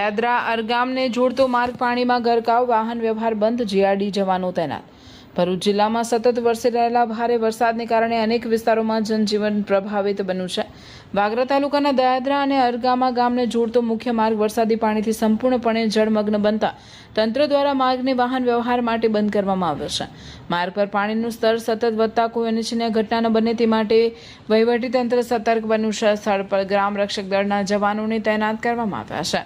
દયાદરા અરગામને જોડતો માર્ગ પાણીમાં ગરકાવ, વાહન વ્યવહાર બંધ, જીઆરડી જવાનો તૈનાત। ભરૂચ જિલ્લામાં સતત વરસી રહેલા ભારે વરસાદને કારણે અનેક વિસ્તારોમાં જનજીવન પ્રભાવિત બન્યું છે। વાગરા તાલુકાના દયાદરા અને અરગામા ગામને જોડતો મુખ્ય માર્ગ વરસાદી પાણીથી સંપૂર્ણપણે જળમગ્ન બનતા તંત્ર દ્વારા માર્ગને વાહન વ્યવહાર માટે બંધ કરવામાં આવ્યો છે। માર્ગ પર પાણીનું સ્તર સતત વધતા કોઈ અનિચ્છનીય ઘટના ન બને તે માટે વહીવટીતંત્ર સતર્ક બન્યું છે। સ્થળ પર ગ્રામ રક્ષક દળના જવાનોને તૈનાત કરવામાં આવ્યા છે।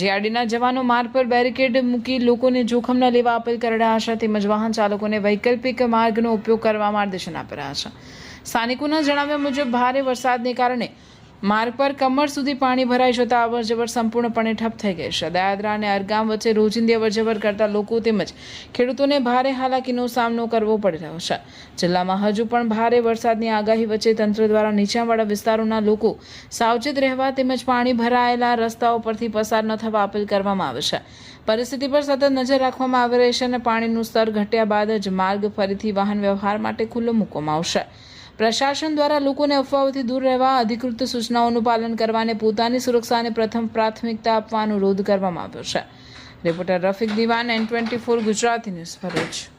જીઆરડીના જવાનો માર્ગ પર બેરિકેડ મૂકી લોકોને જોખમ ન લેવા અપીલ કરી રહ્યા છે, તેમજ વાહન ચાલકોને વૈકલ્પિક માર્ગનો ઉપયોગ કરવા માર્ગદર્શન આપી રહ્યા છે। સ્થાનિકોના જણાવ્યા મુજબ ભારે વરસાદને કારણે માર્ગ પર કમર સુધી પાણી ભરાઈ જતા અવરજવર સંપૂર્ણપણે ઠપ થઈ ગઈ છે। દયાદરા અને અરગામ વચ્ચે રોજિંદી અવરજવર કરતા લોકો તેમજ ખેડૂતોને ભારે હાલાકીનો સામનો કરવો પડી રહ્યો છે। જિલ્લામાં હજુ પણ ભારે વરસાદની આગાહી વચ્ચે તંત્ર દ્વારા નીચાણવાળા વિસ્તારોના લોકો સાવચેત રહેવા તેમજ પાણી ભરાયેલા રસ્તાઓ પરથી પસાર ન થવા અપીલ કરવામાં આવે છે। પરિસ્થિતિ પર સતત નજર રાખવામાં આવી રહી છે અને પાણીનું સ્તર ઘટ્યા બાદ જ માર્ગ ફરીથી વાહન વ્યવહાર માટે ખુલ્લો મૂકવામાં આવશે। પ્રશાસન દ્વારા લોકોને અફવાઓથી દૂર રહેવા, અધિકૃત સૂચનાઓનું પાલન કરવા અને પોતાની સુરક્ષાને પ્રથમ પ્રાથમિકતા આપવા અનુરોધ કરવામાં આવ્યો છે। રિપોર્ટર રફીક દિવાન, N24 ગુજરાતી ન્યૂઝ, ભરૂચ।